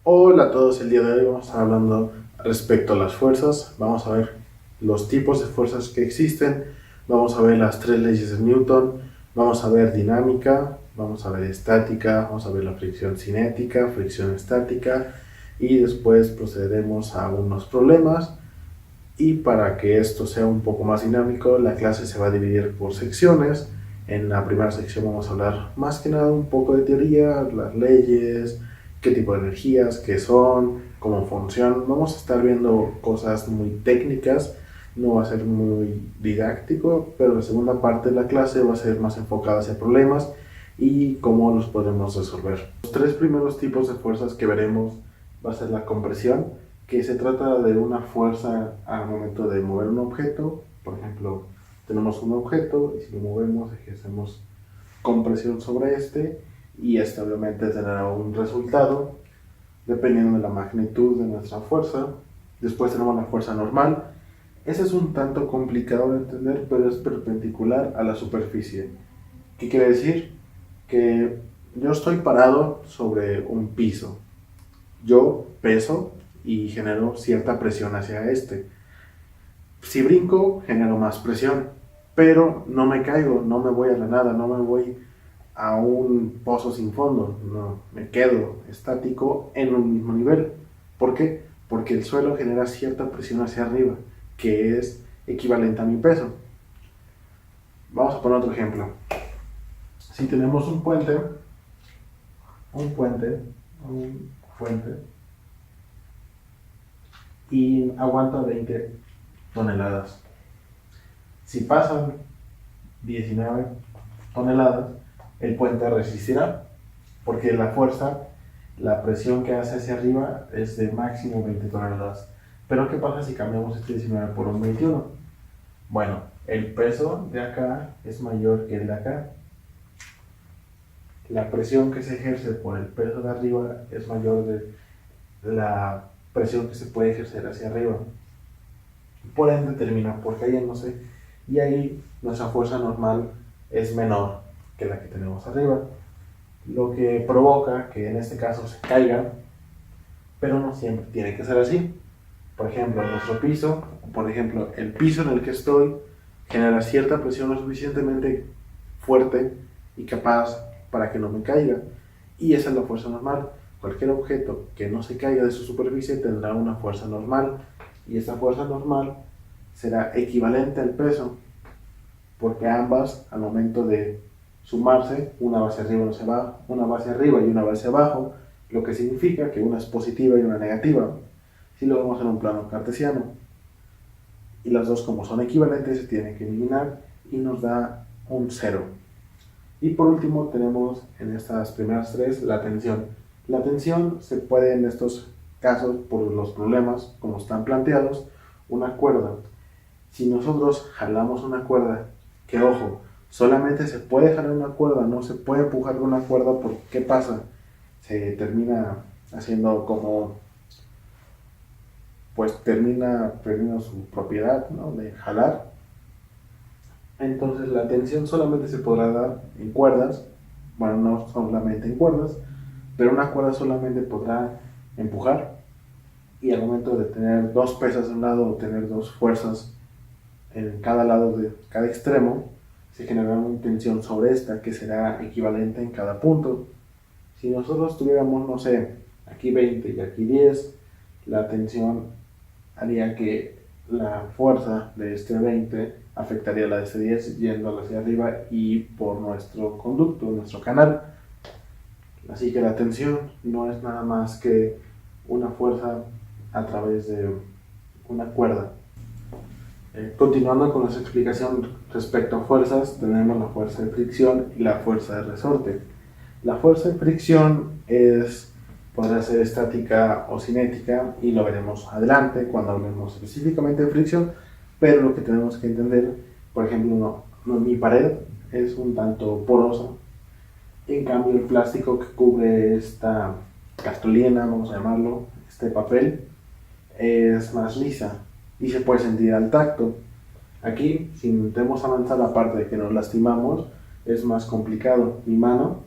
Hola a todos, el día de hoy vamos a estar hablando respecto a las fuerzas. Vamos a ver los tipos de fuerzas que existen, vamos a ver las tres leyes de Newton, vamos a ver dinámica, vamos a ver estática, vamos a ver la fricción cinética, fricción estática y después procederemos a unos problemas. Y para que esto sea un poco más dinámico, la clase se va a dividir por secciones. En la primera sección vamos a hablar más que nada un poco de teoría, las leyes, qué tipo de energías, qué son, cómo funcionan. Vamos a estar viendo cosas muy técnicas, no va a ser muy didáctico, pero la segunda parte de la clase va a ser más enfocada hacia problemas y cómo los podemos resolver. Los tres primeros tipos de fuerzas que veremos va a ser la compresión, que se trata de una fuerza al momento de mover un objeto. Por ejemplo, tenemos un objeto y si lo movemos ejercemos compresión sobre este y este obviamente tendrá un resultado dependiendo de la magnitud de nuestra fuerza. Después tenemos la fuerza normal. Ese es un tanto complicado de entender, pero es perpendicular a la superficie. ¿Qué quiere decir? Que yo estoy parado sobre un piso. Yo peso y genero cierta presión hacia este. Si brinco, genero más presión, pero no me caigo, no me voy a la nada, no me voy a un pozo sin fondo, no, me quedo estático en un mismo nivel. ¿Por qué? Porque el suelo genera cierta presión hacia arriba, que es equivalente a mi peso. Vamos a poner otro ejemplo. Si tenemos un puente, y aguanta 20 toneladas. Si pasan 19 toneladas, el puente resistirá, porque la fuerza, la presión que hace hacia arriba es de máximo 20 toneladas. Pero ¿qué pasa si cambiamos este 19 por un 21? Bueno, el peso de acá es mayor que el de acá. La presión que se ejerce por el peso de arriba es mayor de la presión que se puede ejercer hacia arriba. Por ende termina por cayéndose y ahí nuestra fuerza normal es menor que la que tenemos arriba, lo que provoca que en este caso se caiga, pero no siempre tiene que ser así. Por ejemplo, nuestro piso, por ejemplo, el piso en el que estoy genera cierta presión lo suficientemente fuerte y capaz para que no me caiga, y esa es la fuerza normal. Cualquier objeto que no se caiga de su superficie tendrá una fuerza normal, y esta fuerza normal será equivalente al peso, porque ambas al momento de sumarse, una va hacia arriba, una va hacia arriba y una va hacia abajo, lo que significa que una es positiva y una negativa, si lo vemos en un plano cartesiano. Y las dos, como son equivalentes, se tienen que eliminar y nos da un cero. Y por último tenemos en estas primeras tres la tensión. La tensión se puede en estos casos, por los problemas como están planteados, una cuerda. Si nosotros jalamos una cuerda, que ojo, solamente se puede jalar una cuerda, no se puede empujar con una cuerda, porque ¿qué pasa? Se termina haciendo como, pues termina perdiendo su propiedad, ¿no?, de jalar. Entonces la tensión solamente se podrá dar en cuerdas, bueno, no solamente en cuerdas, pero una cuerda solamente podrá empujar, y al momento de tener dos pesas de un lado o tener dos fuerzas en cada lado de cada extremo, se generará una tensión sobre esta que será equivalente en cada punto. Si nosotros tuviéramos, no sé, aquí 20 y aquí 10, la tensión haría que la fuerza de este 20 afectaría a la de este 10 yendo hacia arriba y por nuestro conducto, nuestro canal. Así que la tensión no es nada más que una fuerza a través de una cuerda. Continuando con nuestra explicación respecto a fuerzas, tenemos la fuerza de fricción y la fuerza de resorte. La fuerza de fricción podrá ser estática o cinética, y lo veremos adelante cuando hablemos específicamente de fricción, pero lo que tenemos que entender, por ejemplo, mi pared es un tanto porosa, en cambio el plástico que cubre esta cartulina, vamos a llamarlo, este papel, es más lisa y se puede sentir al tacto. Aquí, si intentamos avanzar la parte de que nos lastimamos, es más complicado. Mi mano,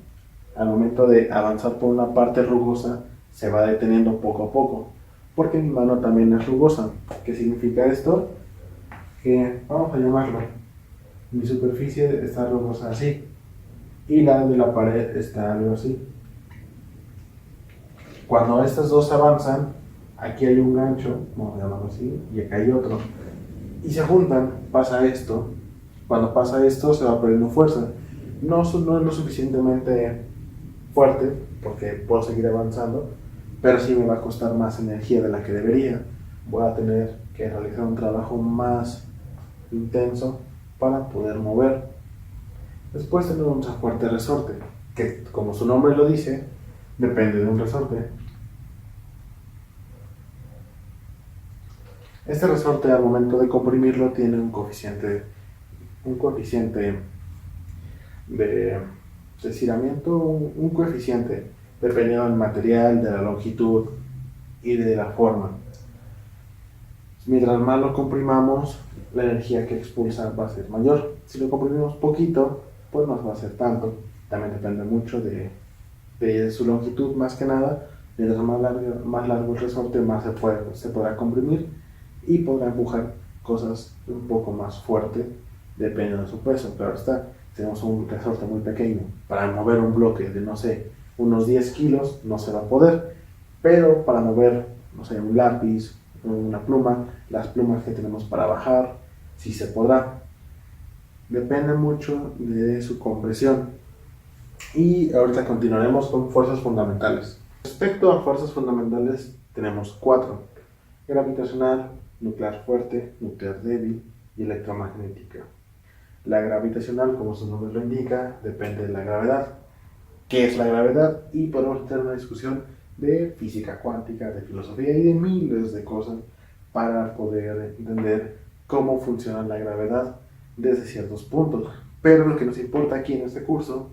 al momento de avanzar por una parte rugosa, se va deteniendo poco a poco, porque mi mano también es rugosa. ¿Qué significa esto? Que, vamos a llamarlo, mi superficie está rugosa así, y la de la pared está algo así. Cuando estas dos avanzan, aquí hay un gancho, vamos a llamarlo así, y acá hay otro, y se juntan, pasa esto. Cuando pasa esto se va perdiendo fuerza. No es lo suficientemente fuerte, porque puedo seguir avanzando, pero sí me va a costar más energía de la que debería. Voy a tener que realizar un trabajo más intenso para poder mover. Después tenemos un fuerte resorte, que como su nombre lo dice, depende de un resorte. Este resorte al momento de comprimirlo tiene un coeficiente de estiramiento, un coeficiente dependiendo del material, de la longitud y de la forma. Mientras más lo comprimamos, la energía que expulsa va a ser mayor. Si lo comprimimos poquito, pues no va a ser tanto. También depende mucho de su longitud, más que nada. Mientras más largo el resorte, más se podrá comprimir y podrá empujar cosas un poco más fuerte, dependiendo de su peso. Claro está, tenemos un resorte muy pequeño. Para mover un bloque de, no sé, unos 10 kilos, no se va a poder. Pero para mover, no sé, un lápiz, una pluma, las plumas que tenemos para bajar, sí se podrá. Depende mucho de su compresión. Y ahorita continuaremos con fuerzas fundamentales. Respecto a fuerzas fundamentales, tenemos 4: gravitacional, nuclear fuerte, nuclear débil y electromagnética. La gravitacional, como su nombre lo indica, depende de la gravedad. ¿Qué es la gravedad? Y podemos tener una discusión de física cuántica, de filosofía y de miles de cosas para poder entender cómo funciona la gravedad desde ciertos puntos. Pero lo que nos importa aquí en este curso,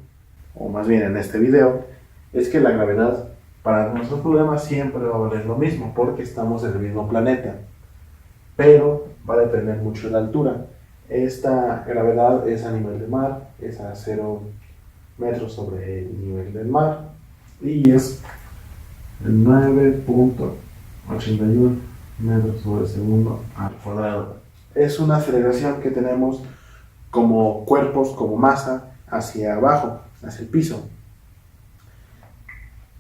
o más bien en este video, es que la gravedad para nuestros problemas siempre va a valer lo mismo, porque estamos en el mismo planeta. Pero va a depender mucho de la altura. Esta gravedad es a nivel de mar, es a 0 metros sobre el nivel del mar y es 9.81 metros sobre segundo al cuadrado. Es una aceleración que tenemos como cuerpos, como masa, hacia abajo, hacia el piso.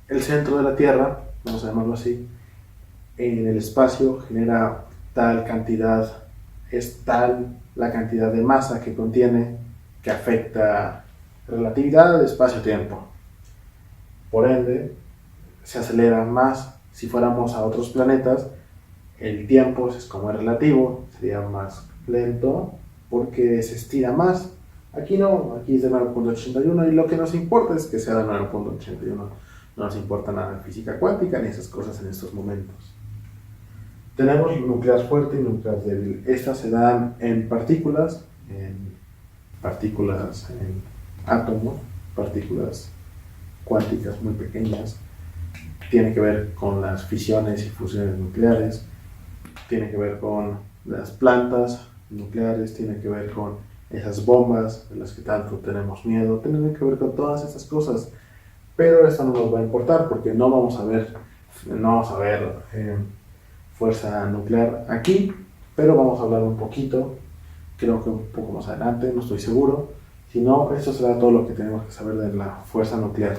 El centro de la Tierra, vamos a llamarlo así, en el espacio genera tal cantidad, es tal la cantidad de masa que contiene que afecta relatividad del espacio-tiempo. Por ende, se acelera más. Si fuéramos a otros planetas, el tiempo es como es relativo, sería más lento porque se estira más. Aquí no, aquí es de 9.81 y lo que nos importa es que sea de 9.81. No nos importa nada de física cuántica ni esas cosas en estos momentos. Tenemos nuclear fuerte y nuclear débil. Estas se dan en partículas en átomos, partículas cuánticas muy pequeñas. Tiene que ver con las fisiones y fusiones nucleares, tiene que ver con las plantas nucleares, tiene que ver con esas bombas de las que tanto tenemos miedo, tiene que ver con todas esas cosas. Pero eso no nos va a importar porque no vamos a ver fuerza nuclear aquí, pero vamos a hablar un poquito, creo que un poco más adelante, no estoy seguro. Si no, esto será todo lo que tenemos que saber de la fuerza nuclear.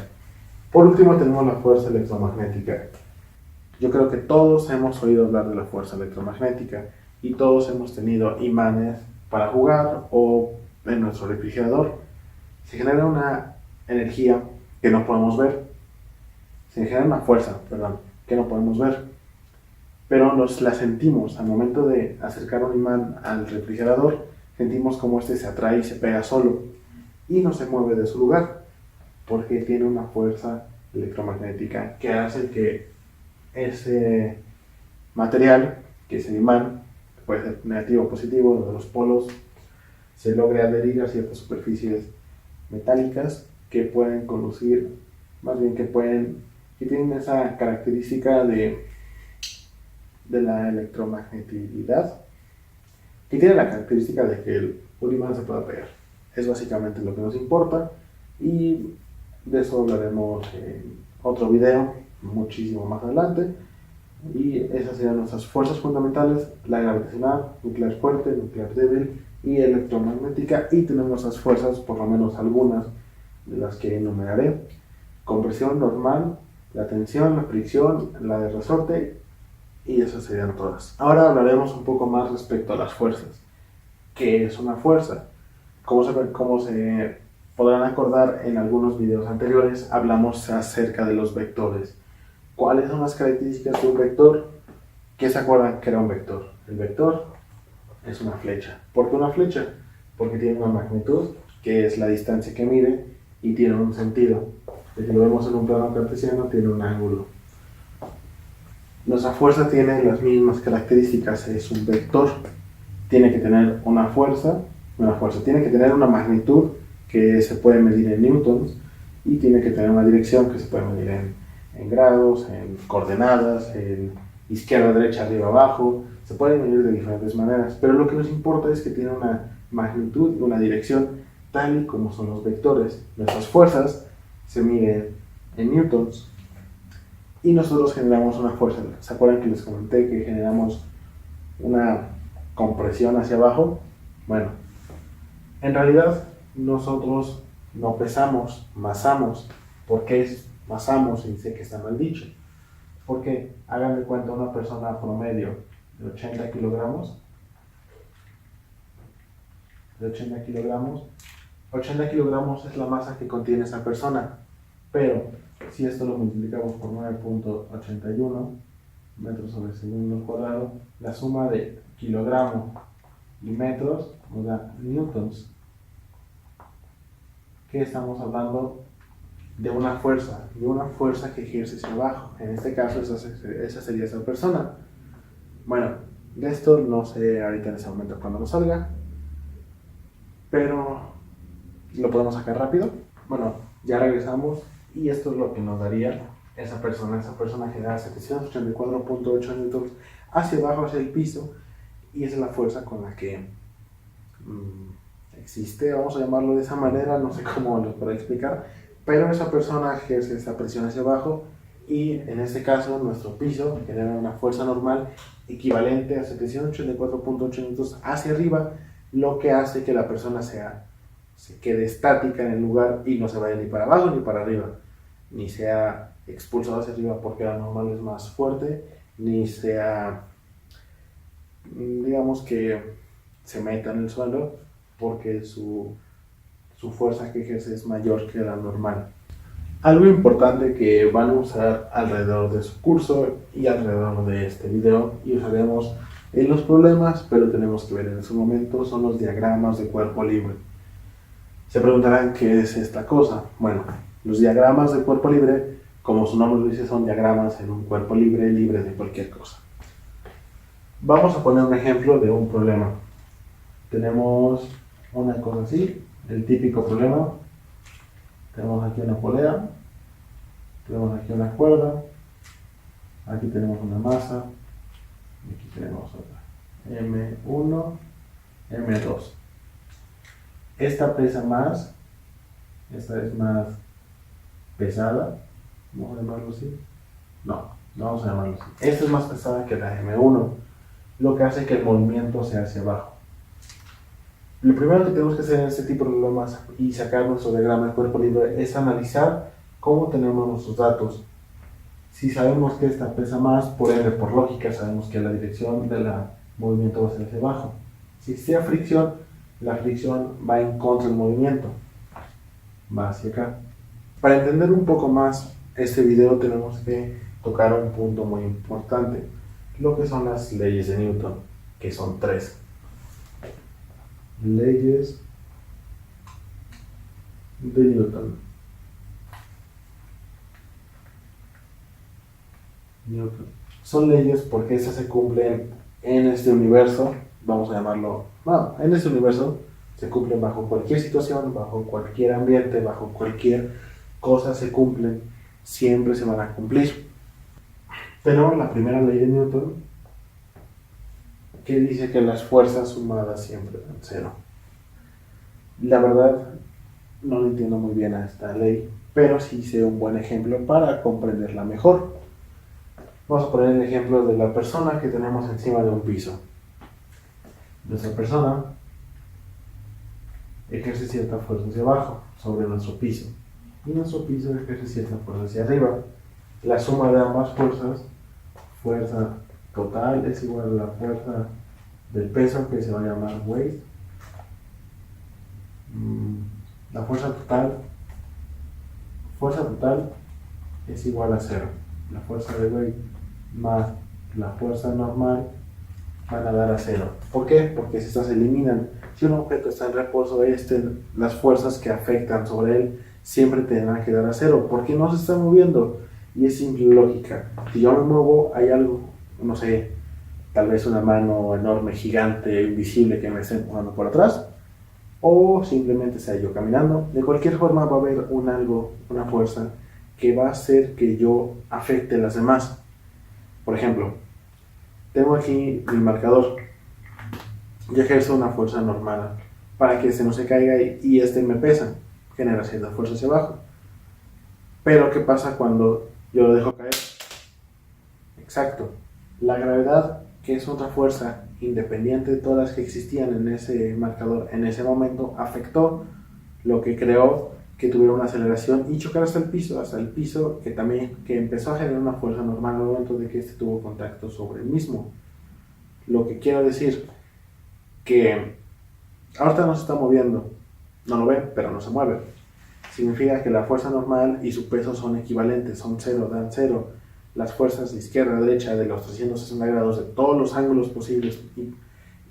Por último tenemos la fuerza electromagnética. Yo creo que todos hemos oído hablar de la fuerza electromagnética y todos hemos tenido imanes para jugar o en nuestro refrigerador. Se genera una energía que no podemos ver. Se genera una fuerza, que no podemos ver. Pero nos la sentimos al momento de acercar un imán al refrigerador, sentimos como este se atrae y se pega solo y no se mueve de su lugar porque tiene una fuerza electromagnética que hace que ese material, que es el imán, que puede ser negativo o positivo, de los polos, se logre adherir a ciertas superficies metálicas que pueden conducir, más bien que tienen esa característica de la electromagneticidad, que tiene la característica de que un imán se pueda pegar. Es básicamente lo que nos importa y de eso hablaremos en otro video. muchísimo más adelante. Y esas serían nuestras fuerzas fundamentales: la gravitacional, nuclear fuerte, nuclear débil y electromagnética. Y tenemos las fuerzas, por lo menos algunas de las que enumeraré: compresión normal, la tensión, la fricción, la de resorte, y esas serían todas. Ahora hablaremos un poco más respecto a las fuerzas. ¿Qué es una fuerza? Como se podrán acordar, en algunos videos anteriores hablamos acerca de los vectores. ¿Cuáles son las características de un vector? ¿Qué se acuerdan que era un vector? El vector es una flecha. ¿Por qué una flecha? Porque tiene una magnitud, que es la distancia que mide, y tiene un sentido. Si lo vemos en un plano cartesiano, tiene un ángulo. Nuestra fuerza tiene las mismas características, es un vector. Tiene que tener una fuerza, tiene que tener una magnitud que se puede medir en newtons, y tiene que tener una dirección que se puede medir en grados, en coordenadas, en izquierda, derecha, arriba, abajo. Se puede medir de diferentes maneras, pero lo que nos importa es que tiene una magnitud y una dirección, tal y como son los vectores. Nuestras fuerzas se miden en newtons y nosotros generamos una fuerza. ¿Se acuerdan que les comenté que generamos una compresión hacia abajo? Bueno, en realidad nosotros no pesamos, masamos. ¿Por qué masamos? Y sé que está mal dicho. Porque hagan de cuenta, una persona promedio de 80 kilogramos, 80 kilogramos es la masa que contiene esa persona. Pero si esto lo multiplicamos por 9.81 metros sobre segundo al cuadrado, la suma de kilogramo y metros nos da newtons. ¿Qué estamos hablando? De una fuerza que ejerce hacia abajo. En este caso, esa sería esa persona. Bueno, de esto no sé ahorita en ese momento cuando nos salga, pero lo podemos sacar rápido. Bueno, ya regresamos, y esto es lo que nos daría esa persona. Esa persona genera 784.8 newtons hacia abajo, hacia el piso, y esa es la fuerza con la que existe, vamos a llamarlo de esa manera, no sé cómo lo puedo explicar, pero esa persona ejerce esa presión hacia abajo, y en este caso nuestro piso genera una fuerza normal equivalente a 784.8 newtons hacia arriba, lo que hace que la persona se quede estática en el lugar y no se vaya ni para abajo ni para arriba, ni sea expulsado hacia arriba porque la normal es más fuerte, ni sea, digamos, que se meta en el suelo porque su fuerza que ejerce es mayor que la normal. Algo importante que van a usar alrededor de su curso y alrededor de este video, y usaremos en los problemas, pero tenemos que ver en ese momento, son los diagramas de cuerpo libre. Se preguntarán qué es esta cosa. Bueno, los diagramas de cuerpo libre, como su nombre lo dice, son diagramas en un cuerpo libre, libre de cualquier cosa. Vamos a poner un ejemplo de un problema. Tenemos una cosa así, el típico problema. Tenemos aquí una polea, tenemos aquí una cuerda, aquí tenemos una masa, y aquí tenemos otra. M1, M2. Esta pesa más, esta es más pesada, vamos a llamarlo así. No vamos a llamarlo así. Esta es más pesada que la M1, lo que hace que el movimiento sea hacia abajo. Lo primero que tenemos que hacer en este tipo de problemas y sacar nuestro diagrama de cuerpo libre es analizar cómo tenemos nuestros datos. Si sabemos que esta pesa más, por ende, por lógica, sabemos que la dirección del movimiento va a ser hacia abajo. Si existía fricción, la fricción va en contra del movimiento, va hacia acá. Para entender un poco más este video tenemos que tocar un punto muy importante, lo que son las leyes de Newton, que son 3. Leyes de Newton. Son leyes porque esas se cumplen en este universo, vamos a llamarlo, bueno, en este universo se cumplen bajo cualquier situación, bajo cualquier ambiente, bajo cualquier cosa se cumplen, siempre se van a cumplir. Pero la primera ley de Newton, que dice que las fuerzas sumadas siempre dan 0. La verdad, no lo entiendo muy bien a esta ley, pero sí hice un buen ejemplo para comprenderla mejor. Vamos a poner el ejemplo de la persona que tenemos encima de un piso. Nuestra persona ejerce cierta fuerza hacia abajo, sobre nuestro piso, y nuestro piso ejerce cierta fuerza hacia arriba. La suma de ambas fuerzas, fuerza total, es igual a la fuerza del peso, que se va a llamar weight. La fuerza total es igual a 0. La fuerza de weight más la fuerza normal van a dar a 0. ¿Por qué? Porque si estas se eliminan. Si un objeto está en reposo, las fuerzas que afectan sobre él siempre tendrán que dar a 0, porque no se está moviendo. Y es simple lógica. Si yo me muevo, hay algo, no sé, tal vez una mano enorme, gigante, invisible que me esté empujando por atrás, o simplemente sea yo caminando. De cualquier forma va a haber una fuerza que va a hacer que yo afecte a las demás. Por ejemplo, tengo aquí mi marcador. Yo ejerzo una fuerza normal para que este no se caiga y este me pesa, genera cierta fuerza hacia abajo. Pero ¿qué pasa cuando yo lo dejo caer? Exacto. La gravedad, que es otra fuerza independiente de todas las que existían en ese marcador en ese momento, afectó, lo que creó que tuviera una aceleración y chocara hasta el piso que empezó a generar una fuerza normal al momento de que este tuvo contacto sobre el mismo. Lo que quiero decir, que ahorita no se está moviendo, no lo ven, pero no se mueve. Significa que la fuerza normal y su peso son equivalentes, son 0, dan 0. Las fuerzas de izquierda a derecha de los 360 grados de todos los ángulos posibles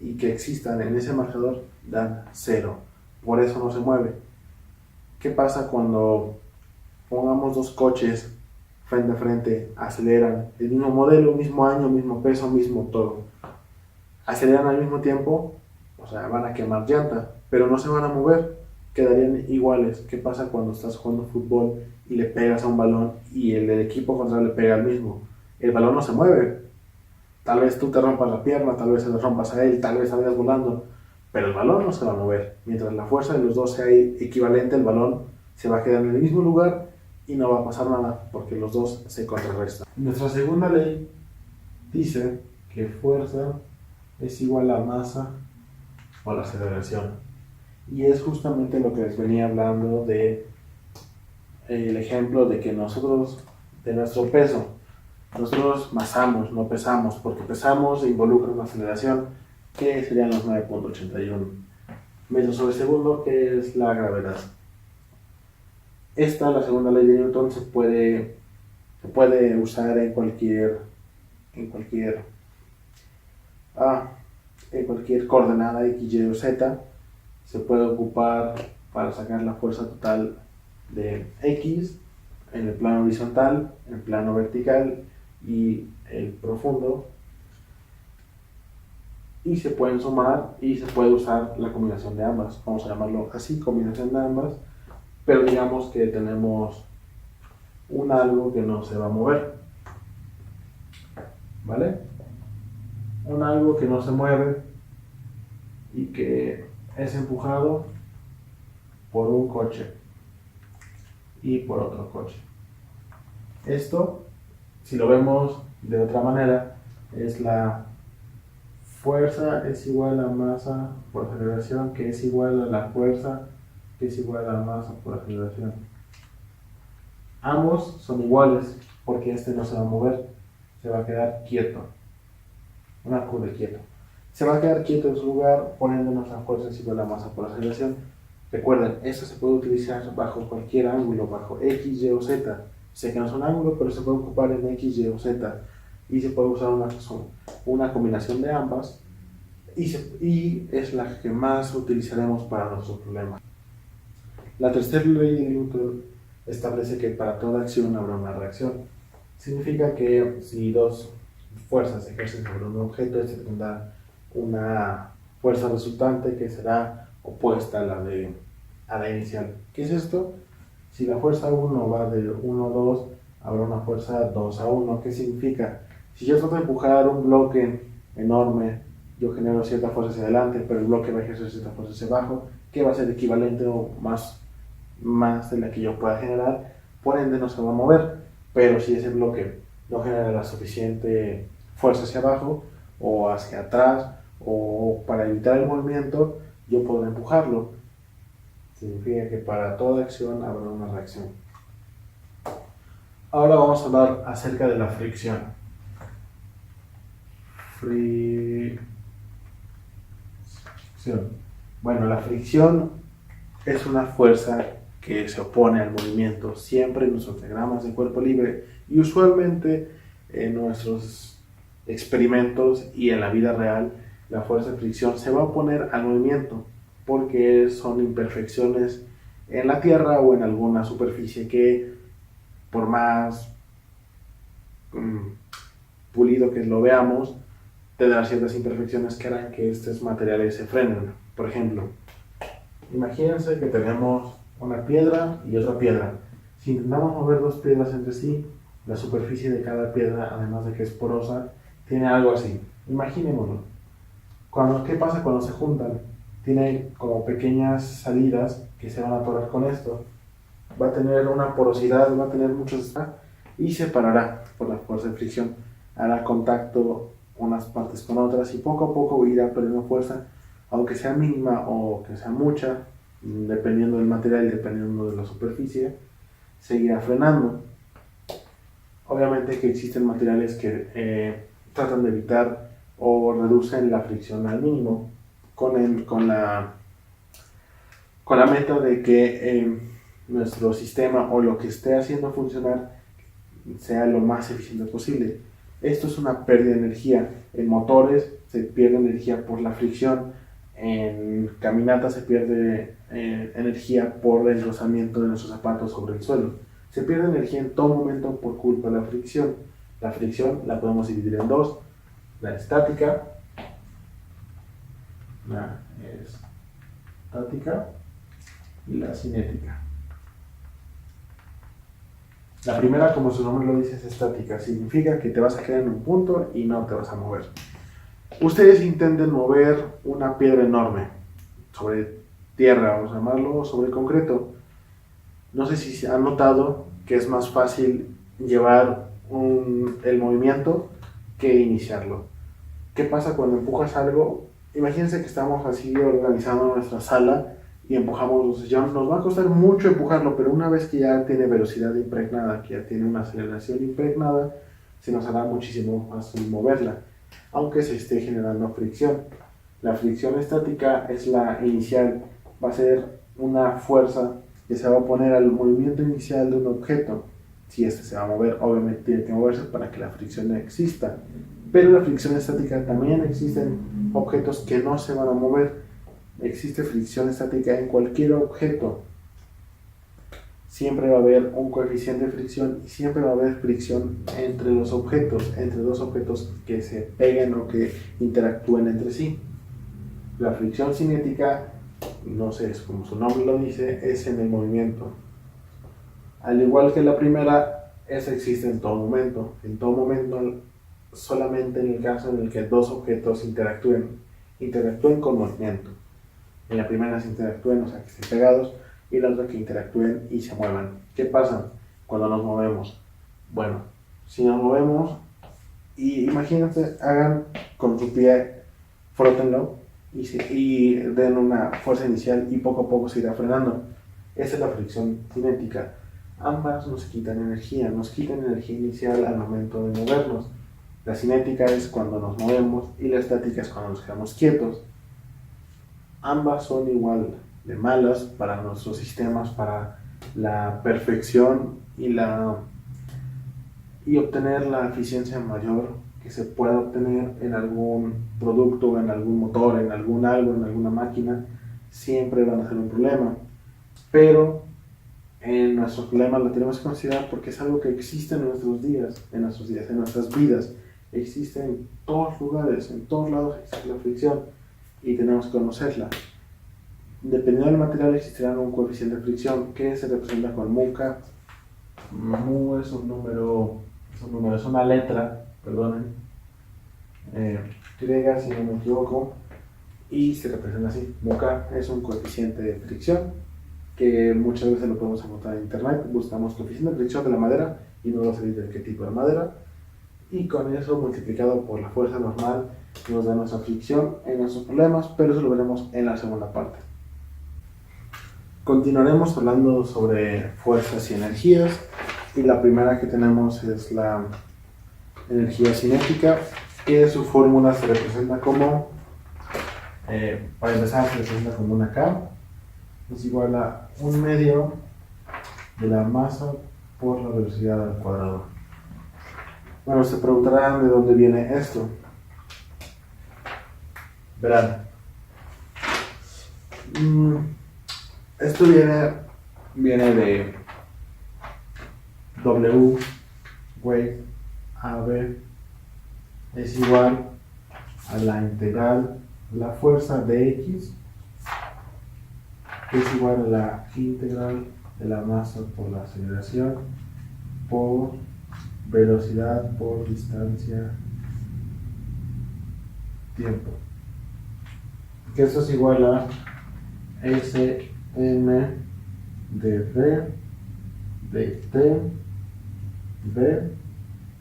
y que existan en ese marcador dan 0. Por eso no se mueve. ¿Qué pasa cuando pongamos dos coches frente a frente, aceleran, el mismo modelo, mismo año, mismo peso, mismo todo? Aceleran al mismo tiempo, o sea, van a quemar llanta, pero no se van a mover, quedarían iguales. ¿Qué pasa cuando estás jugando fútbol y le pegas a un balón y el del equipo contrario le pega al mismo? El balón no se mueve. Tal vez tú te rompas la pierna, tal vez se le rompas a él, tal vez salgas volando, pero el balón no se va a mover. Mientras la fuerza de los dos sea equivalente, el balón se va a quedar en el mismo lugar y no va a pasar nada, porque los dos se contrarrestan. Nuestra segunda ley dice que fuerza es igual a masa o la aceleración. Y es justamente lo que les venía hablando de el ejemplo de que nosotros, de nuestro peso, nosotros masamos, no pesamos, porque pesamos e involucra una aceleración que serían los 9.81 metros sobre segundo, que es la gravedad. La segunda ley de Newton, se puede usar en cualquier coordenada X, Y o Z. Se puede ocupar para sacar la fuerza total de X en el plano horizontal, en el plano vertical y el profundo, y se pueden sumar y se puede usar la combinación de ambas. Vamos a llamarlo así, combinación de ambas, pero digamos que tenemos un algo que no se va a mover, ¿vale? Un algo que no se mueve y que es empujado por un coche y por otro coche. Esto, si lo vemos de otra manera, es la fuerza es igual a masa por aceleración, que es igual a la fuerza, que es igual a la masa por aceleración. Ambos son iguales porque este no se va a mover, se va a quedar quieto. Una curva quieto. Se va a quedar quieto en su lugar, poniendo nuestra fuerza es igual a masa por aceleración. Recuerden, esto se puede utilizar bajo cualquier ángulo, bajo X, Y o Z. Sé que no es un ángulo, pero se puede ocupar en X, Y o Z. Y se puede usar una combinación de ambas. Y es la que más utilizaremos para nuestros problemas. La tercera ley de Newton establece que para toda acción habrá una reacción. Significa que si dos fuerzas se ejercen sobre un objeto, este tendrá una fuerza resultante que será opuesta a la inicial. ¿Qué es esto? Si la fuerza 1 va de 1 a 2, habrá una fuerza 2 a 1. ¿Qué significa? Si yo trato de empujar un bloque enorme, yo genero cierta fuerza hacia adelante, pero el bloque va a ejercer cierta fuerza hacia abajo, que va a ser equivalente o más más de la que yo pueda generar, por ende no se va a mover. Pero si ese bloque no genera la suficiente fuerza hacia abajo o hacia atrás o para evitar el movimiento, yo puedo empujarlo. Significa que para toda acción habrá una reacción. Ahora vamos a hablar acerca de la fricción. Fricción. Bueno, la fricción es una fuerza que se opone al movimiento siempre en nuestros diagramas de cuerpo libre y usualmente en nuestros experimentos y en la vida real la fuerza de fricción se va a oponer al movimiento porque son imperfecciones en la tierra o en alguna superficie que por más pulido que lo veamos tendrá ciertas imperfecciones que harán que estos materiales se frenen. Por ejemplo, imagínense que tenemos una piedra y otra piedra. Si intentamos mover dos piedras entre sí, la superficie de cada piedra, además de que es porosa, tiene algo así. Imaginémoslo. ¿Qué pasa cuando se juntan? Tiene como pequeñas salidas que se van a atorar con esto. Va a tener una porosidad, va a tener muchos y se separará por la fuerza de fricción. Hará contacto unas partes con otras y poco a poco irá perdiendo fuerza, aunque sea mínima o que sea mucha, dependiendo del material y dependiendo de la superficie, seguirá frenando. Obviamente que existen materiales que tratan de evitar o reducen la fricción al mínimo con la meta de que nuestro sistema o lo que esté haciendo funcionar sea lo más eficiente posible. Esto es una pérdida de energía. En motores se pierde energía por la fricción, en caminatas se pierde energía por el rozamiento de nuestros zapatos sobre el suelo. Se pierde energía en todo momento por culpa de la fricción. La fricción la podemos dividir en dos: la estática, y la cinética. La primera, como su nombre lo dice, es estática. Significa que te vas a quedar en un punto y no te vas a mover. Ustedes intenten mover una piedra enorme sobre tierra, vamos a llamarlo, sobre concreto. No sé si se han notado que es más fácil llevar el movimiento que iniciarlo. ¿Qué pasa cuando empujas algo? Imagínense que estamos así organizando nuestra sala y empujamos los sillones. Nos va a costar mucho empujarlo, pero una vez que ya tiene velocidad impregnada, que ya tiene una aceleración impregnada, se nos hará muchísimo más fácil moverla, aunque se esté generando fricción. La fricción estática es la inicial, va a ser una fuerza que se va a oponer al movimiento inicial de un objeto. Si este se va a mover, obviamente tiene que moverse para que la fricción exista. Pero la fricción estática también existen objetos que no se van a mover. Existe fricción estática en cualquier objeto. Siempre va a haber un coeficiente de fricción y siempre va a haber fricción entre los objetos, entre dos objetos que se peguen o que interactúen entre sí. La fricción cinética, no sé, es como su nombre lo dice, es en el movimiento. Al igual que la primera, esa existe en todo momento. En todo momento, solamente en el caso en el que dos objetos interactúen con movimiento. En la primera se interactúen, o sea que estén pegados, y la otra que interactúen y se muevan. ¿Qué pasa cuando nos movemos? Bueno, si nos movemos, y imagínense, hagan con su pie, frótenlo y den una fuerza inicial y poco a poco se irá frenando. Esa es la fricción cinética. Ambas nos quitan energía inicial al momento de movernos. La cinética es cuando nos movemos y la estática es cuando nos quedamos quietos. Ambas son igual de malas para nuestros sistemas, para la perfección y obtener la eficiencia mayor que se pueda obtener en algún producto, en algún motor, en algún algo, en alguna máquina. Siempre van a ser un problema. Pero en nuestros problemas lo tenemos que considerar porque es algo que existe en nuestros días, en nuestras vidas. Existe en todos lugares, en todos lados existe la fricción y tenemos que conocerla. Dependiendo del material existirá un coeficiente de fricción que se representa con muK. Mu es un número, es una letra, perdonen, griega si no me equivoco, y se representa así. muK es un coeficiente de fricción que muchas veces lo podemos encontrar en internet. Buscamos coeficiente de fricción de la madera y nos va a salir de qué tipo de madera, y con eso multiplicado por la fuerza normal nos da nuestra fricción en nuestros problemas, pero eso lo veremos en la segunda parte. Continuaremos hablando sobre fuerzas y energías, y la primera que tenemos es la energía cinética, que su fórmula se representa como, para empezar, se representa como una K, es igual a 1/2 de la masa por la velocidad al cuadrado. Bueno, se preguntarán de dónde viene esto. Verán, esto viene de W, weight, AB, es igual a la integral de la fuerza de X, que es igual a la integral de la masa por la aceleración por velocidad por distancia tiempo, que eso es igual a Sm de V de T V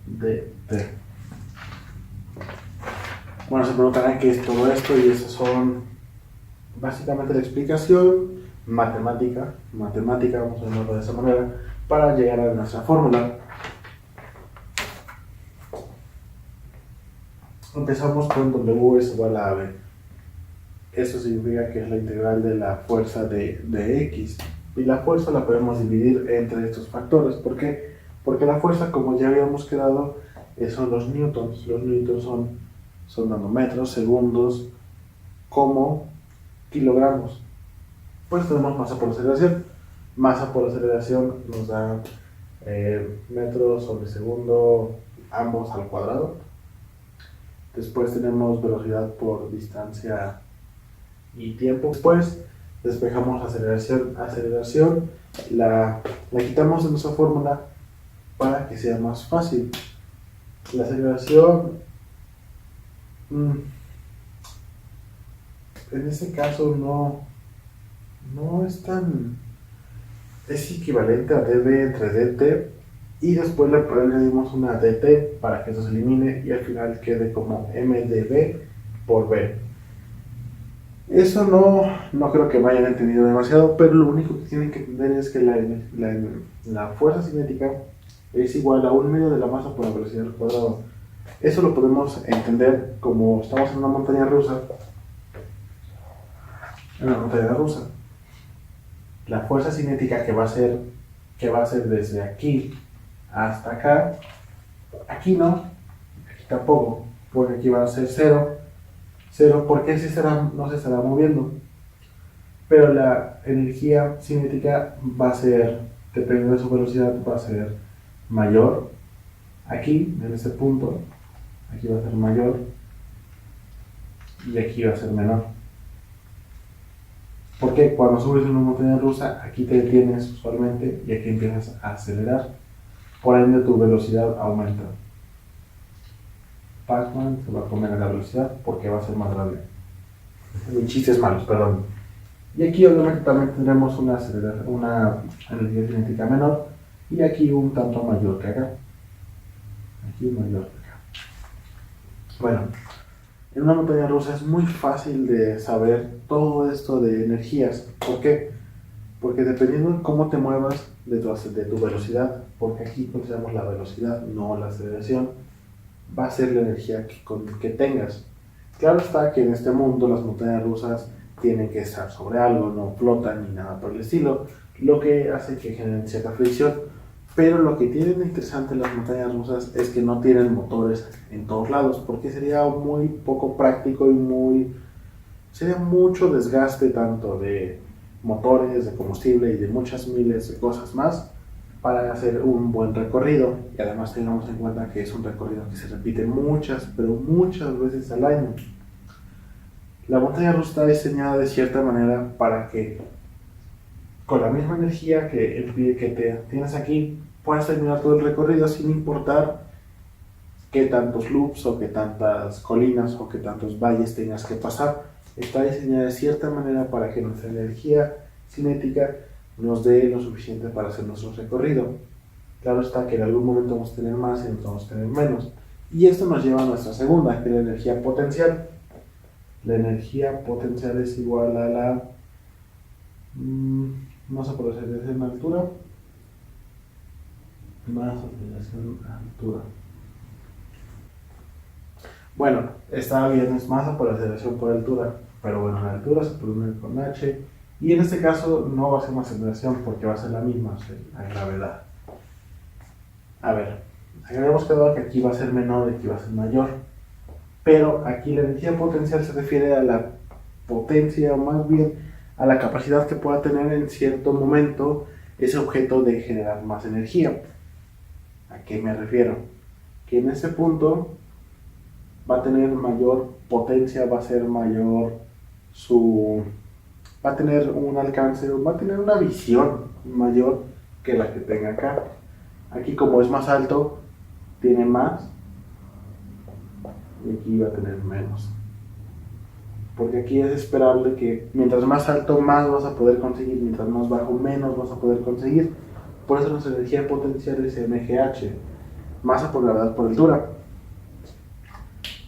de T. Bueno, se preguntarán qué es todo esto, y esas son básicamente la explicación matemática, vamos a llamarlo de esa manera, para llegar a nuestra fórmula. Empezamos con W es igual a AB. Eso significa que es la integral de la fuerza de X. Y la fuerza la podemos dividir entre estos factores. ¿Por qué? Porque la fuerza, como ya habíamos quedado, son los newtons. Los newtons son nanómetros, segundos, como kilogramos. Pues tenemos masa por aceleración. Masa por aceleración nos da metros sobre segundo, ambos al cuadrado. Después tenemos velocidad por distancia y tiempo. Después despejamos aceleración, la quitamos de nuestra fórmula para que sea más fácil. La aceleración, en este caso no es tan, es equivalente a dv entre dt, y después le añadimos una dt para que eso se elimine y al final quede como mdv por v. Eso no creo que me hayan entendido demasiado, pero lo único que tienen que entender es que la fuerza cinética es igual a 1/2 de la masa por la velocidad al cuadrado. Eso lo podemos entender como estamos en una montaña rusa. La fuerza cinética que va a ser desde aquí hasta acá, aquí no, aquí tampoco, porque aquí va a ser 0, porque no se estará moviendo, pero la energía cinética va a ser, dependiendo de su velocidad, va a ser mayor, aquí, en este punto, aquí va a ser mayor, y aquí va a ser menor. Porque cuando subes en una montaña rusa, aquí te detienes usualmente y aquí empiezas a acelerar. Por ende, tu velocidad aumenta. Pac-Man se va a comer a la velocidad porque va a ser más grande. Chistes malos, perdón. Y aquí obviamente también tendremos una energía cinética menor y aquí un tanto mayor que acá. Aquí mayor que acá. Bueno, en una montaña rusa es muy fácil de saber todo esto de energías. ¿Por qué? Porque dependiendo de cómo te muevas de tu velocidad, porque aquí consideramos la velocidad, no la aceleración, va a ser la energía que tengas. Claro está que en este mundo las montañas rusas tienen que estar sobre algo, no flotan ni nada por el estilo, lo que hace que generen cierta fricción. Pero lo que tienen de interesante las montañas rusas es que no tienen motores en todos lados, porque sería muy poco práctico y sería mucho desgaste tanto de motores, de combustible y de muchas miles de cosas más para hacer un buen recorrido. Y además tengamos en cuenta que es un recorrido que se repite muchas veces al año. La montaña rusa está diseñada de cierta manera para que con la misma energía que te tienes aquí puedas terminar todo el recorrido sin importar qué tantos loops o qué tantas colinas o qué tantos valles tengas que pasar. Está diseñada de cierta manera para que nuestra energía cinética nos dé lo suficiente para hacer nuestro recorrido. Claro está que en algún momento vamos a tener más y en otro vamos a tener menos. Y esto nos lleva a nuestra segunda, que es la energía potencial. La energía potencial es igual a la masa por aceleración en altura más aceleración a altura. Bueno, está bien, es masa por aceleración por altura, pero bueno, la altura se produce con h, y en este caso no va a ser una aceleración porque va a ser la misma, o sea, la gravedad. A ver, habíamos quedado que aquí va a ser menor y aquí va a ser mayor, pero aquí la energía potencial se refiere a la potencia, o más bien a la capacidad que pueda tener en cierto momento ese objeto de generar más energía. ¿A qué me refiero? Que en ese punto va a tener mayor potencia, va a ser mayor va a tener un alcance, va a tener una visión mayor que la que tenga acá. Aquí, como es más alto, tiene más, y aquí va a tener menos. Porque aquí es esperable que mientras más alto, más vas a poder conseguir, mientras más bajo, menos vas a poder conseguir. Por eso nuestra energía potencial es MGH, masa por gravedad por altura.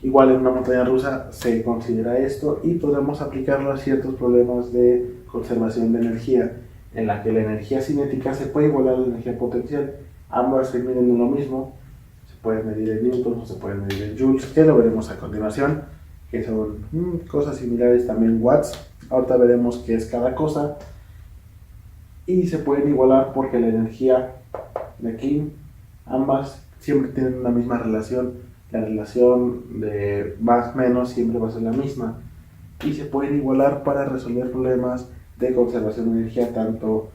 Igual en una montaña rusa se considera esto y podemos aplicarlo a ciertos problemas de conservación de energía, en la que la energía cinética se puede igualar a la energía potencial. Ambas se miden en lo mismo, se puede medir en newtons o se puede medir en joules, que lo veremos a continuación, que son cosas similares también watts. Ahorita veremos qué es cada cosa, y se pueden igualar porque la energía de aquí, ambas siempre tienen una misma relación. La relación de más menos siempre va a ser la misma, y se pueden igualar para resolver problemas de conservación de energía, tanto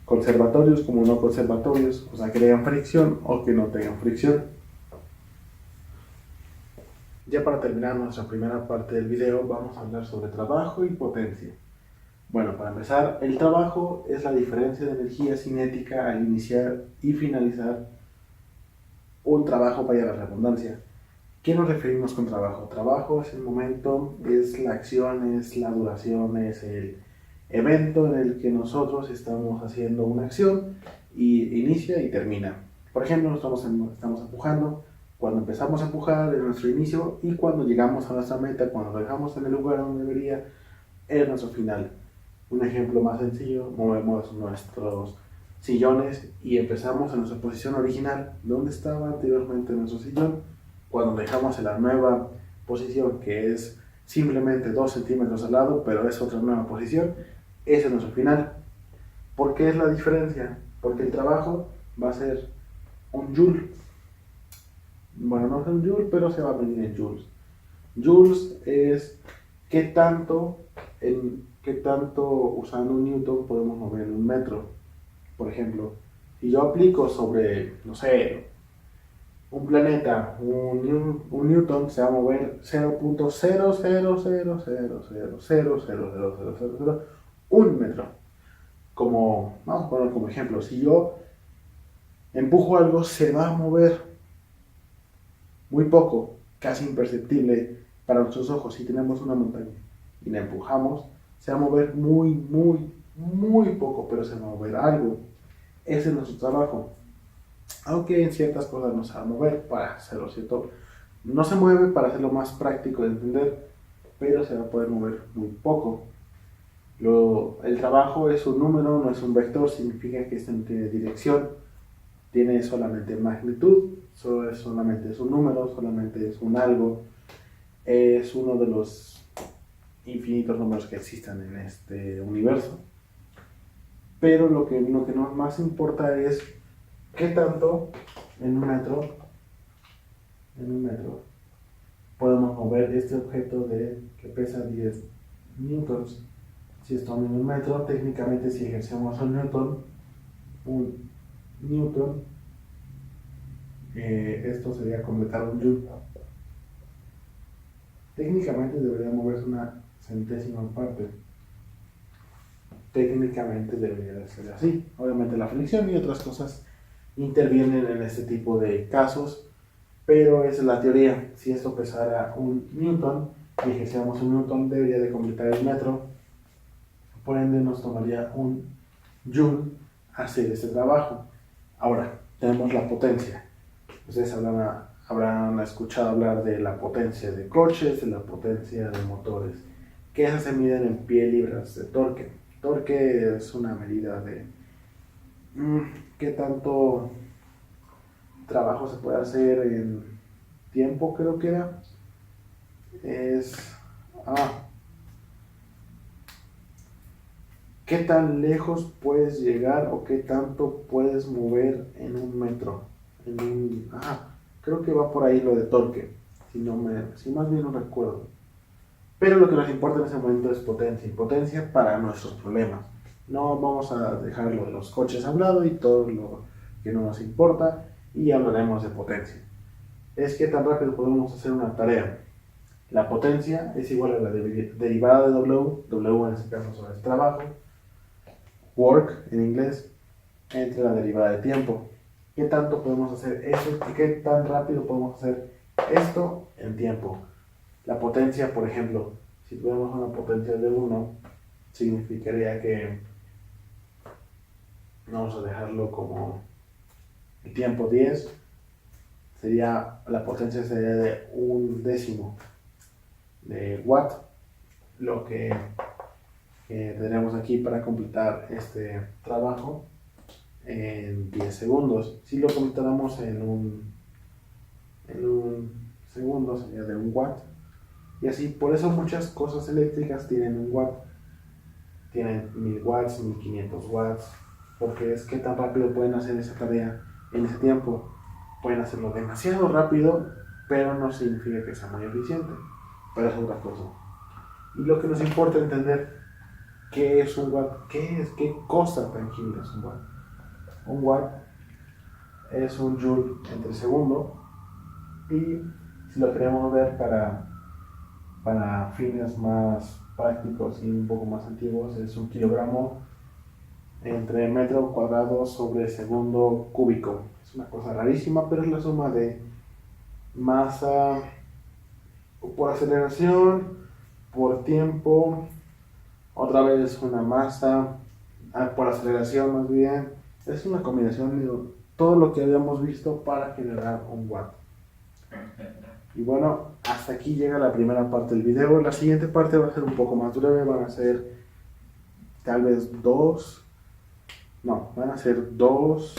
conservatorios como no conservatorios, o sea, que tengan fricción o que no tengan fricción. Ya para terminar nuestra primera parte del video, vamos a hablar sobre trabajo y potencia. Bueno, para empezar, el trabajo es la diferencia de energía cinética al iniciar y finalizar un trabajo, vaya la redundancia. ¿Qué nos referimos con trabajo? Trabajo es el momento, es la acción, es la duración, es el evento en el que nosotros estamos haciendo una acción y inicia y termina. Por ejemplo, estamos empujando. Cuando empezamos a empujar es nuestro inicio, y cuando llegamos a nuestra meta, cuando dejamos en el lugar donde debería, es nuestro final. Un ejemplo más sencillo: movemos nuestros sillones y empezamos en nuestra posición original, donde estaba anteriormente nuestro sillón. Cuando dejamos en la nueva posición, que es simplemente 2 centímetros al lado, pero es otra nueva posición, ese es nuestro final. ¿Por qué es la diferencia? Porque el trabajo va a ser un joule. Bueno, no es un joule, pero se va a medir en joules. Joules es qué tanto usando un newton podemos mover en un metro. Por ejemplo, si yo aplico sobre, no sé, un planeta, un newton se va a mover 0.00000000001 metro. Vamos a poner como ejemplo, si yo empujo algo, se va a mover muy poco, casi imperceptible para nuestros ojos. Si tenemos una montaña y la empujamos, se va a mover muy, muy, muy poco, pero se va a mover algo. Ese es nuestro trabajo. Aunque en ciertas cosas no se va a mover, para hacerlo cierto, no se mueve, para hacerlo más práctico de entender, pero se va a poder mover muy poco. El trabajo es un número, no es un vector, significa que este no tiene dirección, tiene solamente magnitud, solamente es un número, solamente es un algo, es uno de los infinitos números que existen en este universo. Pero lo que nos más importa es qué tanto en un metro podemos mover este objeto que pesa 10 newtons. Si esto mide un metro, técnicamente si ejercemos un newton, esto sería completar un joule. Técnicamente debería moverse una centésima parte. Técnicamente debería ser así. Obviamente la fricción y otras cosas intervienen en este tipo de casos, pero esa es la teoría. Si esto pesara un newton y ejerciéramos un newton, debería de completar el metro. Por ende nos tomaría un Joule hacer este trabajo. Ahora, tenemos la potencia. Ustedes habrán escuchado hablar de la potencia de coches, de la potencia de motores, que esas se miden en pie libras de torque. Torque es una medida de qué tanto trabajo se puede hacer en tiempo, creo que era. Es qué tan lejos puedes llegar o qué tanto puedes mover en un metro. Creo que va por ahí lo de torque, si más bien no recuerdo. Pero lo que nos importa en ese momento es potencia, y potencia para nuestros problemas. No vamos a dejarlo de los coches a un lado y todo lo que no nos importa, y hablaremos de potencia. Es que tan rápido podemos hacer una tarea. La potencia es igual a la derivada de W en este caso es trabajo, work en inglés, entre la derivada de tiempo. ¿Qué tanto podemos hacer eso y qué tan rápido podemos hacer esto en tiempo? La potencia, por ejemplo, si tuviéramos una potencia de 1, significaría que vamos a dejarlo como el tiempo 10, la potencia sería de 1/10 de watt, lo que tendremos aquí para completar este trabajo en 10 segundos. Si lo completáramos en un segundo sería de 1 watt. Y así, por eso muchas cosas eléctricas tienen 1 watt, tienen 1000 watts, 1500 watts, porque es que tan rápido pueden hacer esa tarea en ese tiempo. Pueden hacerlo demasiado rápido, pero no significa que sea muy eficiente, pero es otra cosa. Y lo que nos importa entender, ¿qué es 1 watt? ¿Qué cosa tangible es 1 watt? 1 watt es un joule entre segundo, y si lo queremos ver para fines más prácticos y un poco más antiguos, es 1 kilogramo entre metro cuadrado sobre segundo cúbico. Es una cosa rarísima, pero es la suma de masa por aceleración, por tiempo, otra vez una masa por aceleración más bien. Es una combinación de todo lo que habíamos visto para generar 1 watt. Y bueno, hasta aquí llega la primera parte del video. La siguiente parte va a ser un poco más breve, van a ser tal vez van a ser 2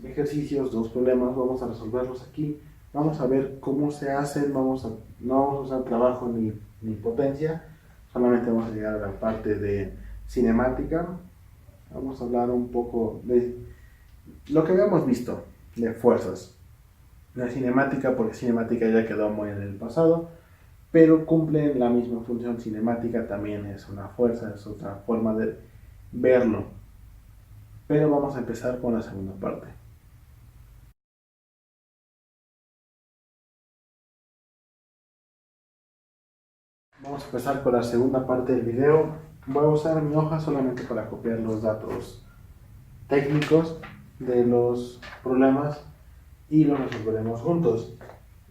ejercicios, 2 problemas, vamos a resolverlos aquí. Vamos a ver cómo se hacen, no vamos a usar trabajo ni potencia, solamente vamos a llegar a la parte de cinemática. Vamos a hablar un poco de lo que habíamos visto de fuerzas. La cinemática, porque cinemática ya quedó muy en el pasado, pero cumple la misma función. Cinemática también es una fuerza, es otra forma de verlo. Pero vamos a empezar con la segunda parte. Vamos a empezar con la segunda parte del video. Voy a usar mi hoja solamente para copiar los datos técnicos de los problemas y los resolveremos juntos.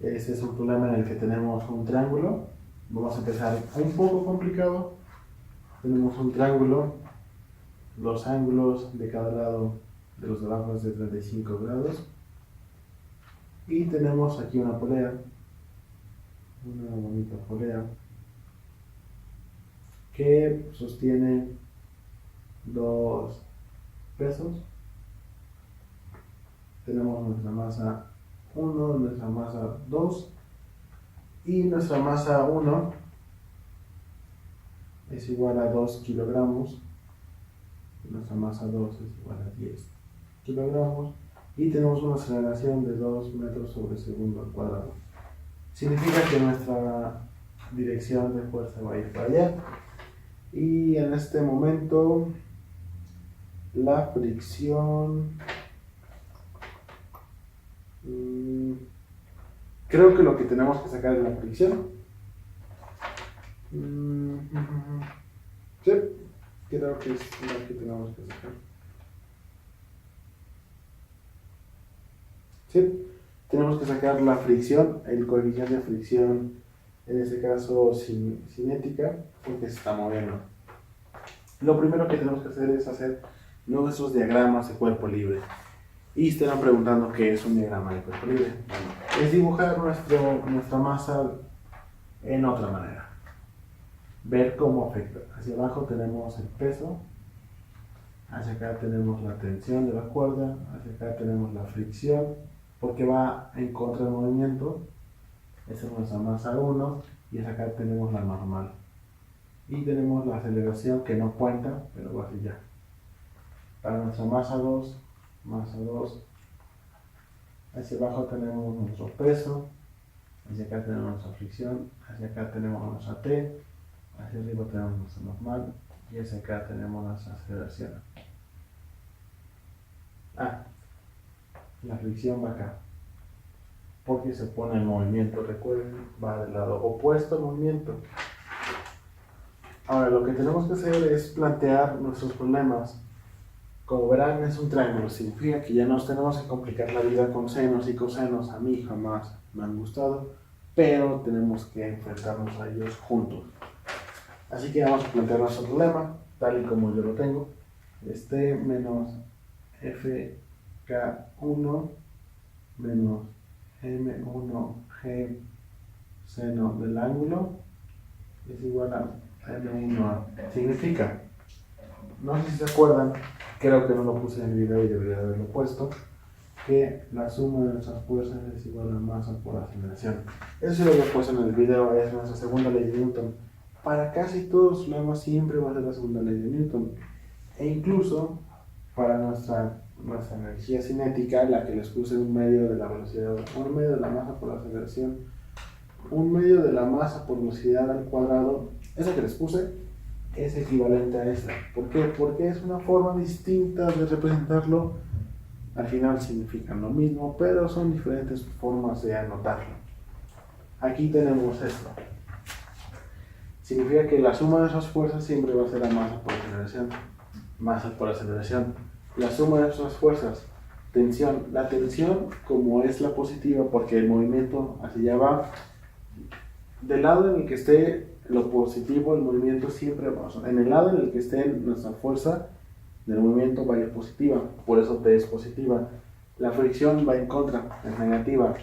Este es un problema en el que tenemos un triángulo. Vamos a empezar un poco complicado. Tenemos un triángulo, los ángulos de cada lado de los de abajo es de 35 grados. Y tenemos aquí una polea, una bonita polea, que sostiene 2 pesos. Tenemos nuestra masa 1, nuestra masa 2, y nuestra masa 1 es igual a 2 kilogramos, nuestra masa 2 es igual a 10 kilogramos, y tenemos una aceleración de 2 metros sobre segundo al cuadrado. Significa que nuestra dirección de fuerza va a ir para allá, y en este momento la fricción, creo que lo que tenemos que sacar es la fricción. Sí, creo que es lo que tenemos que sacar. Sí, tenemos que sacar la fricción, el coeficiente de fricción, en este caso cinética, porque se está moviendo. Lo primero que tenemos que hacer es hacer nuestros diagramas de cuerpo libre. Y estarán preguntando qué es un diagrama de cuerpo libre. Bueno, es dibujar nuestra masa en otra manera. Ver cómo afecta. Hacia abajo tenemos el peso, hacia acá tenemos la tensión de la cuerda, hacia acá tenemos la fricción, porque va en contra del movimiento. Esa es nuestra masa 1 y hacia acá tenemos la normal. Y tenemos la aceleración que no cuenta, pero va así ya. Para nuestra masa 2, hacia abajo tenemos nuestro peso, hacia acá tenemos nuestra fricción, hacia acá tenemos nuestra T, hacia arriba tenemos nuestra normal y hacia acá tenemos nuestra aceleración. La fricción va acá, porque se pone en movimiento, recuerden, va del lado opuesto al movimiento. Ahora, lo que tenemos que hacer es plantear nuestros problemas. Como verán, es un triángulo, significa que ya nos tenemos que complicar la vida con senos y cosenos. A mí jamás me han gustado, pero tenemos que enfrentarnos a ellos juntos. Así que vamos a plantear nuestro problema, tal y como yo lo tengo. Menos FK1 menos M1G seno del ángulo es igual a M1A. Significa, no sé si se acuerdan, creo que no lo puse en el video y debería haberlo puesto, que la suma de nuestras fuerzas es igual a masa por aceleración. Eso sí lo había puesto en el video, es nuestra segunda ley de Newton. Para casi todos los problemas siempre va a ser la segunda ley de Newton. E incluso para nuestra energía cinética, la que les puse un medio de la velocidad, un medio de la masa por aceleración, un medio de la masa por velocidad al cuadrado, esa que les puse es equivalente a esta. ¿Por qué? Porque es una forma distinta de representarlo. Al final significan lo mismo, pero son diferentes formas de anotarlo. Aquí tenemos esto. Significa que la suma de esas fuerzas siempre va a ser la masa por aceleración. Masa por aceleración. La suma de esas fuerzas. Tensión. La tensión, como es la positiva, porque el movimiento hacia allá va, del lado en el que esté lo positivo, el movimiento siempre va. En el lado en el que esté nuestra fuerza del movimiento va a ir positiva. Por eso T es positiva. La fricción va en contra, es negativa.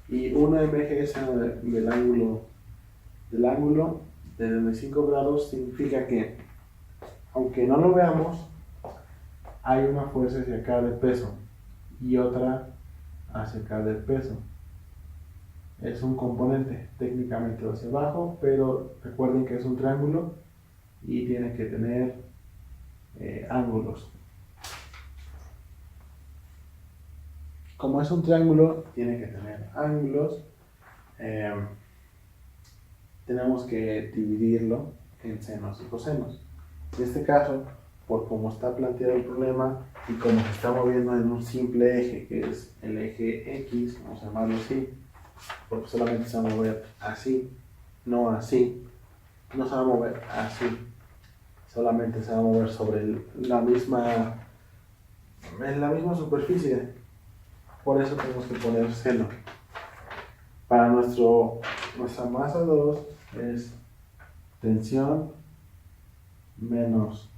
Y 1 mg es del ángulo de 95 grados significa que, aunque no lo veamos, hay una fuerza hacia acá de peso y otra hacia acá del peso. Es un componente, técnicamente hacia abajo, pero recuerden que es un triángulo y tiene que tener ángulos. Como es un triángulo, tiene que tener ángulos. Tenemos que dividirlo en senos y cosenos. En este caso, por cómo está planteado el problema y como se está moviendo en un simple eje, que es el eje X, vamos a llamarlo así, porque solamente se va a mover así, no así, no se va a mover así, solamente se va a mover sobre en la misma superficie. Por eso tenemos que poner seno. Para nuestra masa 2 es tensión menos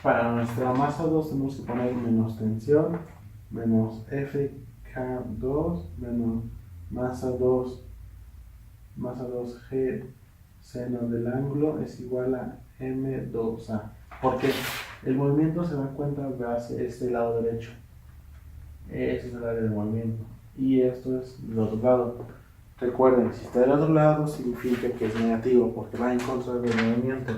para nuestra masa 2 tenemos que poner menos tensión, menos FK2, menos masa 2G seno del ángulo es igual a M2A. Porque el movimiento se da cuenta hacia este lado derecho. Ese es el área del movimiento. Y esto es del otro lado. Recuerden, si está del otro lado significa que es negativo porque va en contra del movimiento.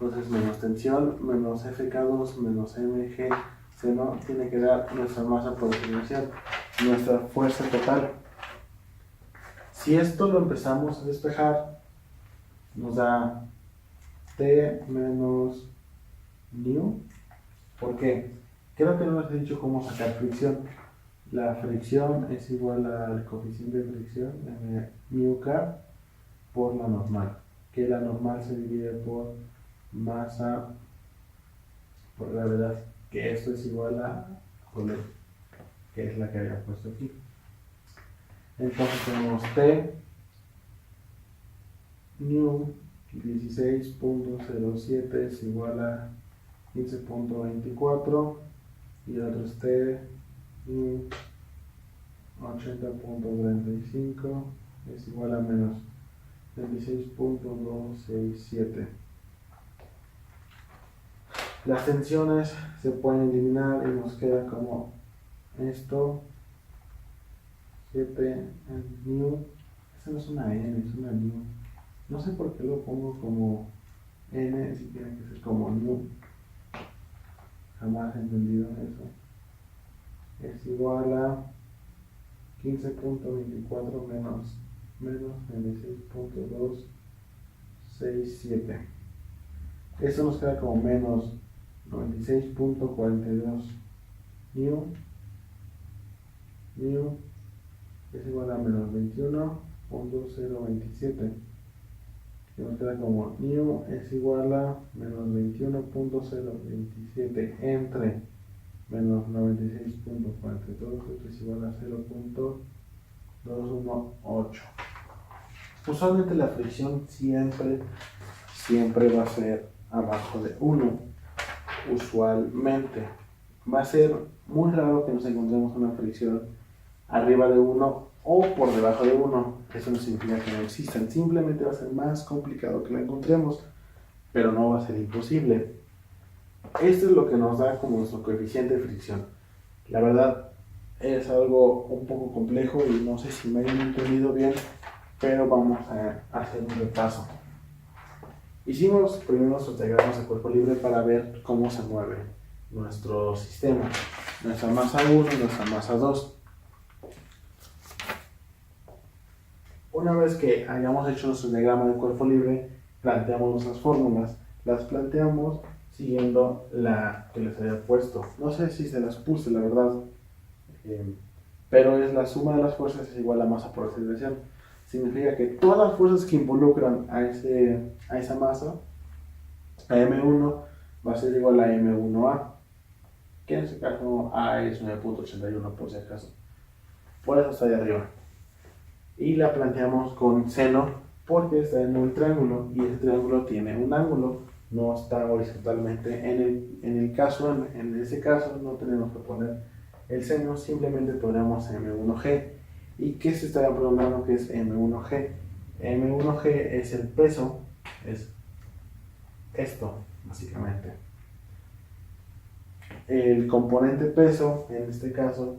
Entonces menos tensión, menos FK2, menos MG seno tiene que dar nuestra masa por aceleración, nuestra fuerza total. Si esto lo empezamos a despejar, nos da T menos nu. ¿Por qué? Creo que no les he dicho cómo sacar fricción. La fricción es igual al coeficiente de fricción, mu k, por la normal. Que la normal se divide por masa por gravedad. Que esto es igual a W, que es la que había puesto aquí. Entonces tenemos T, mu 16.07 es igual a 15.24 y el otro es T, mu 80.35 es igual a menos 26.267. Las tensiones se pueden eliminar y nos queda como esto, 7 mu. Esa no es una n, es una mu. No sé por qué lo pongo como n si tiene que ser como mu. Jamás he entendido eso. Es igual a 15.24 menos 26.267. Esto nos queda como menos 96.42 mu es igual a menos 21.027, que nos queda como mu es igual a menos 21.027 entre menos 96.42, esto es igual a 0.218. Usualmente la fricción siempre va a ser abajo de 1. Usualmente va a ser muy raro que nos encontremos una fricción arriba de 1 o por debajo de 1. Eso no significa que no existan, simplemente va a ser más complicado que la encontremos, pero no va a ser imposible. Esto es lo que nos da como nuestro coeficiente de fricción. La verdad es algo un poco complejo y no sé si me hayan entendido bien, pero vamos a hacer un repaso. Hicimos primero nuestros diagramas de cuerpo libre para ver cómo se mueve nuestro sistema, nuestra masa 1 y nuestra masa 2. Una vez que hayamos hecho nuestro diagrama de cuerpo libre, planteamos nuestras fórmulas. Las planteamos siguiendo la que les había puesto. No sé si se las puse, la verdad, pero es la suma de las fuerzas es igual a masa por aceleración. Significa que todas las fuerzas que involucran a esa masa, a M1, va a ser igual a M1A, que en este caso A es 9.81 por si acaso. Por eso está ahí arriba. Y la planteamos con seno porque está en un triángulo y ese triángulo tiene un ángulo, no está horizontalmente. En ese caso no tenemos que poner el seno, simplemente ponemos M1G. ¿Y qué se estaría preguntando que es M1G? M1G es el peso, es esto, básicamente. El componente peso, en este caso,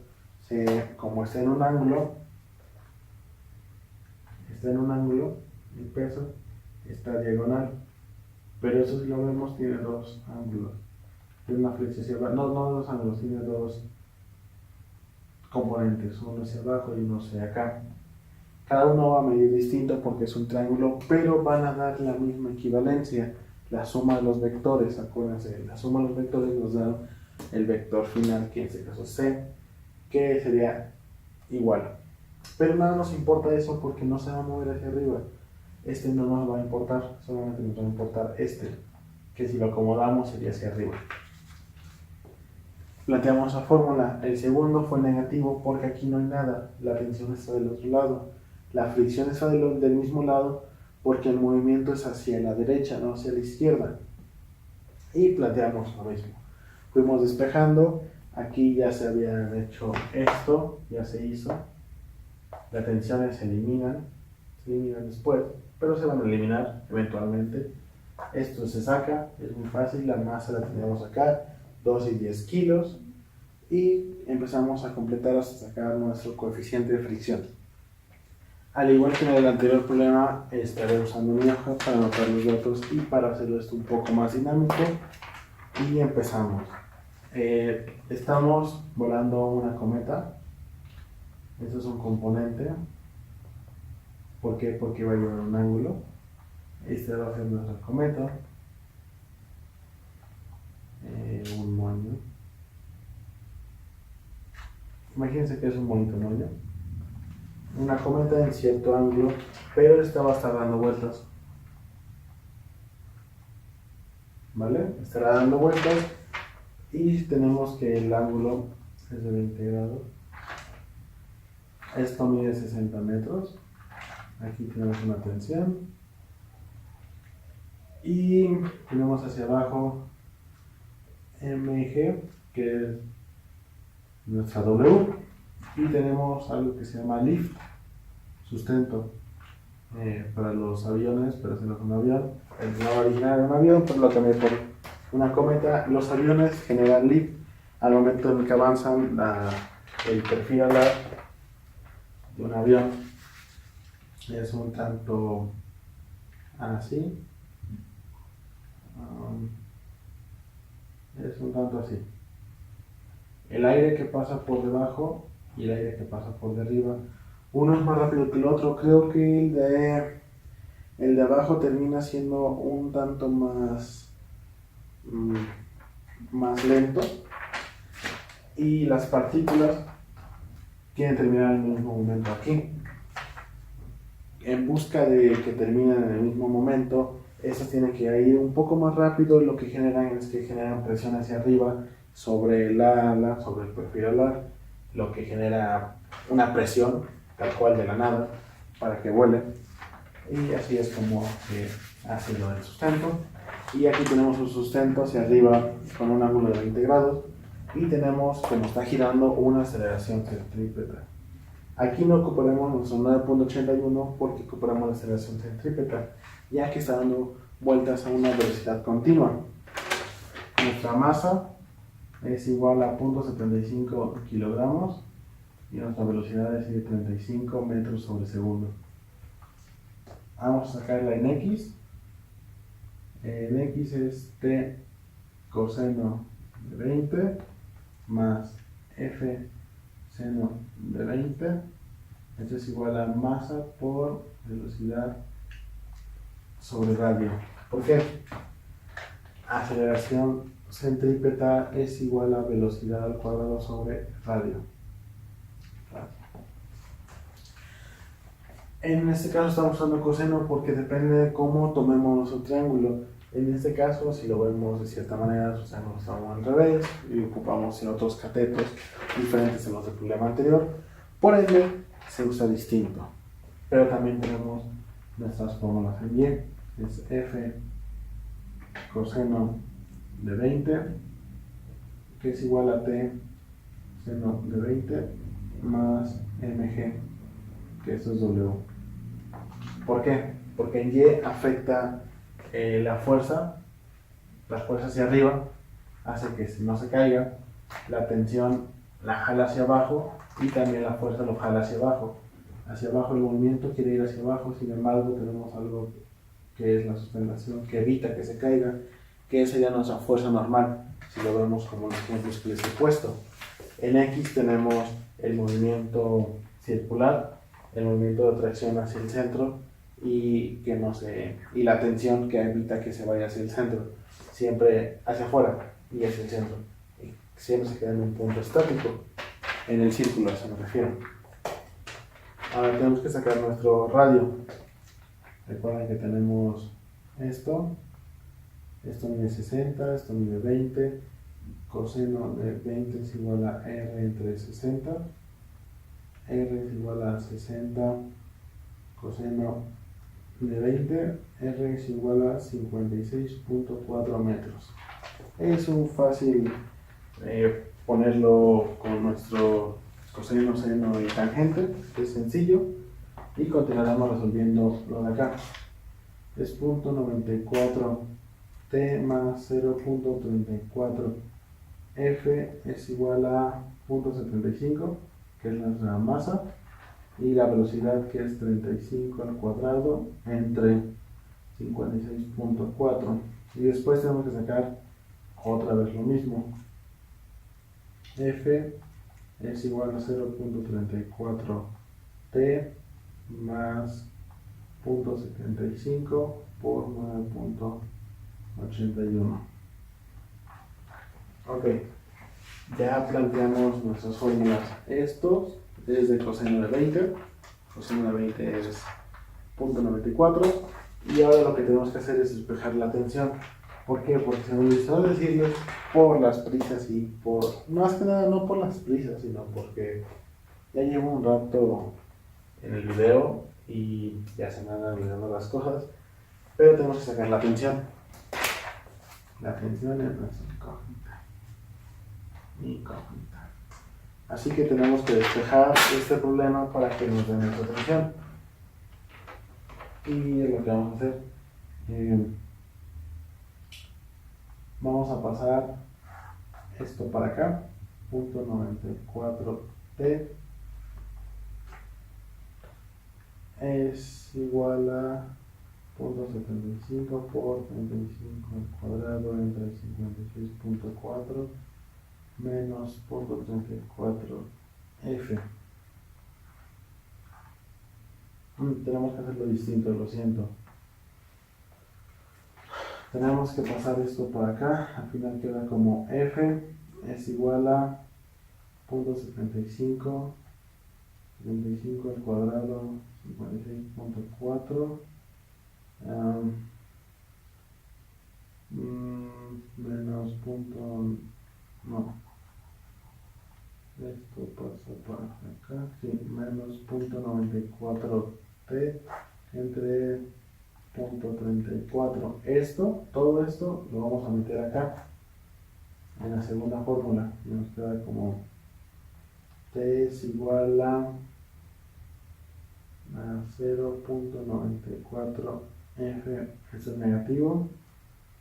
como está en un ángulo, el peso está diagonal. Pero eso si lo vemos tiene dos ángulos. Tiene una flecha hacia abajo, no dos ángulos, tiene dos componentes, uno hacia abajo y uno hacia acá. Cada uno va a medir distinto porque es un triángulo, pero van a dar la misma equivalencia. La suma de los vectores, acuérdense, la suma de los vectores nos da el vector final, que en este caso es C, que sería igual. Pero nada nos importa eso porque no se va a mover hacia arriba. Este no nos va a importar, solamente nos va a importar este, que si lo acomodamos sería hacia arriba. Planteamos la fórmula. El segundo fue negativo porque aquí no hay nada, la tensión está del otro lado. La fricción está del mismo lado porque el movimiento es hacia la derecha, no hacia la izquierda. Y planteamos lo mismo. Fuimos despejando, aquí ya se había hecho esto, ya se hizo. Las tensiones se eliminan después, pero se van a eliminar eventualmente. Esto se saca, es muy fácil, la masa la tenemos acá, 2 y 10 kilos, y empezamos a completar hasta sacar nuestro coeficiente de fricción. Al igual que en el anterior problema, estaré usando mi hoja para anotar los datos y para hacerlo esto un poco más dinámico. Y empezamos. Estamos volando una cometa. Esto es un componente. ¿Por qué? Porque va a llevar un ángulo. Este va a ser nuestra cometa. Un moño. Imagínense que es un monito, ¿no? Una cometa en cierto ángulo, pero esta va a estar dando vueltas. ¿Vale? Estará dando vueltas y tenemos que el ángulo es de 20 grados. Esto mide 60 metros. Aquí tenemos una tensión. Y tenemos hacia abajo MG, que es nuestra W. Y tenemos algo que se llama lift, sustento, para los aviones, pero si no es un avión. El no original era un avión, pero lo cambié por una cometa. Los aviones generan lift al momento en que avanzan. El perfil alar de un avión es un tanto así. Es un tanto así. El aire que pasa por debajo y el aire que pasa por de arriba, uno es más rápido que el otro. Creo que el de abajo termina siendo un tanto más lento, y las partículas quieren terminar en el mismo momento aquí. En busca de que terminen en el mismo momento, esas tienen que ir un poco más rápido. Lo que generan es que generan presión hacia arriba sobre el ala, sobre el perfil alar, lo que genera una presión tal cual de la nada para que vuele, y así es como se hace lo del sustento. Y aquí tenemos un sustento hacia arriba con un ángulo de 20 grados y tenemos, como está girando, una aceleración centrípeta. Aquí no ocuparemos nuestro 9.81 porque ocuparemos la aceleración centrípeta, ya que está dando vueltas a una velocidad continua. Nuestra masa es igual a 0.75 kilogramos y nuestra velocidad es de 35 metros sobre segundo. Vamos a sacarla en X. En X es T coseno de 20 más F seno de 20. Esto es igual a masa por velocidad sobre radio. ¿Por qué? Aceleración centrípeta es igual a velocidad al cuadrado sobre radio. En este caso estamos usando coseno porque depende de cómo tomemos nuestro triángulo. En este caso, si lo vemos de cierta manera, sus ángulos están al revés y ocupamos en otros catetos diferentes a los del problema anterior. Por ende, se usa distinto. Pero también tenemos nuestras fórmulas en Y. Es F coseno de 20, que es igual a T seno de 20 más mg, que eso es W. ¿Por qué? Porque en Y afecta la fuerza hacia arriba, hace que no se caiga, la tensión la jala hacia abajo y también la fuerza lo jala hacia abajo. Hacia abajo el movimiento quiere ir hacia abajo, sin embargo tenemos algo que es la sustentación que evita que se caiga, que sería nuestra fuerza normal, si lo vemos como los ejemplos que les he puesto. En X tenemos el movimiento circular, el movimiento de tracción hacia el centro y la tensión que evita que se vaya hacia el centro, siempre hacia afuera y hacia el centro, y siempre se queda en un punto estático, en el círculo, a eso me refiero. Ahora tenemos que sacar nuestro radio. Recuerden que tenemos esto mide 60, esto mide 20, coseno de 20 es igual a R entre 60, R es igual a 60 coseno de 20, R es igual a 56.4 metros. Es un fácil ponerlo con nuestro coseno, seno y tangente, es sencillo, y continuaremos resolviendo lo de acá. Es 0.94 T más 0.34, F es igual a 0.75, que es nuestra masa, y la velocidad, que es 35 al cuadrado entre 56.4. Y después tenemos que sacar otra vez lo mismo. F es igual a 0.34 T más 0.75 por 9.81. Ok, Ya planteamos nuestras fórmulas. Estos es de coseno de 20. Coseno de 20 es 0.94. Y ahora lo que tenemos que hacer es despejar la tensión. ¿Por qué? Porque se me olvidó decirles por las prisas y por... Más que nada no por las prisas, sino porque ya llevo un rato en el video y ya se me han olvidado las cosas. Pero tenemos que sacar la tensión. La tensión es nuestra incógnita. Así que tenemos que despejar este problema para que nos den nuestra tensión. Y es lo que vamos a hacer. Vamos a pasar esto para acá. 0.94T es igual a 0.75 por 35 al cuadrado entre 56.4 menos 0.34F. Tenemos que hacerlo distinto, lo siento. Tenemos que pasar esto para acá, al final queda como F es igual a 0.75 75 al cuadrado 56.4 menos punto, no, esto pasa para acá, sí, menos 0.94T entre 0.34. Todo esto lo vamos a meter acá en la segunda fórmula y nos queda como T es igual a 0.94F, eso es negativo,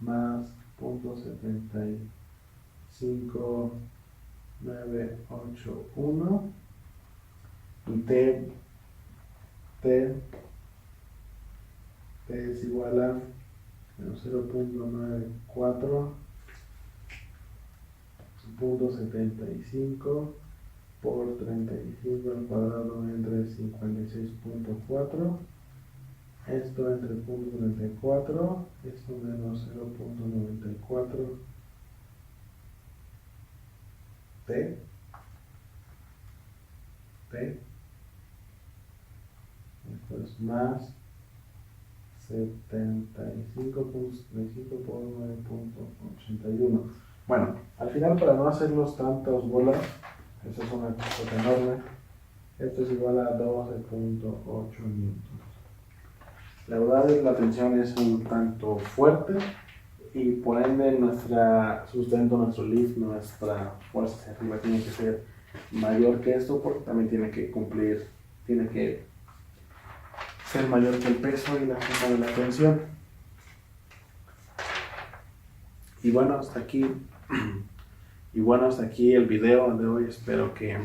más 0.75981 y T es igual a 0.94.75 por 35 al cuadrado entre 56.4. Esto entre 0.34, esto menos 0.94T. Esto es más 75.35 por 9.81. Bueno, al final, para no hacerlos tantas bolas, eso es una cosa enorme, esto es igual a 12.8 newtons. La verdad es que la tensión es un tanto fuerte y por ende nuestra sustento, nuestro lift, nuestra fuerza hacia arriba tiene que ser mayor que esto, porque también tiene que ser mayor que el peso y la suma de la tensión. Y bueno, hasta aquí el video de hoy. Espero que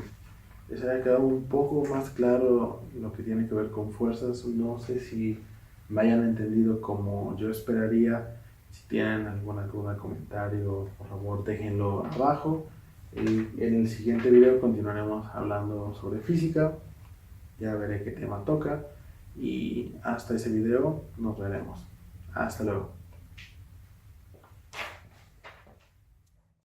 les haya quedado un poco más claro lo que tiene que ver con fuerzas. No sé si me hayan entendido como yo esperaría. Si tienen alguna duda, comentario, por favor déjenlo abajo. En el siguiente video continuaremos hablando sobre física. Ya veré qué tema toca. Y hasta ese video nos veremos. Hasta luego.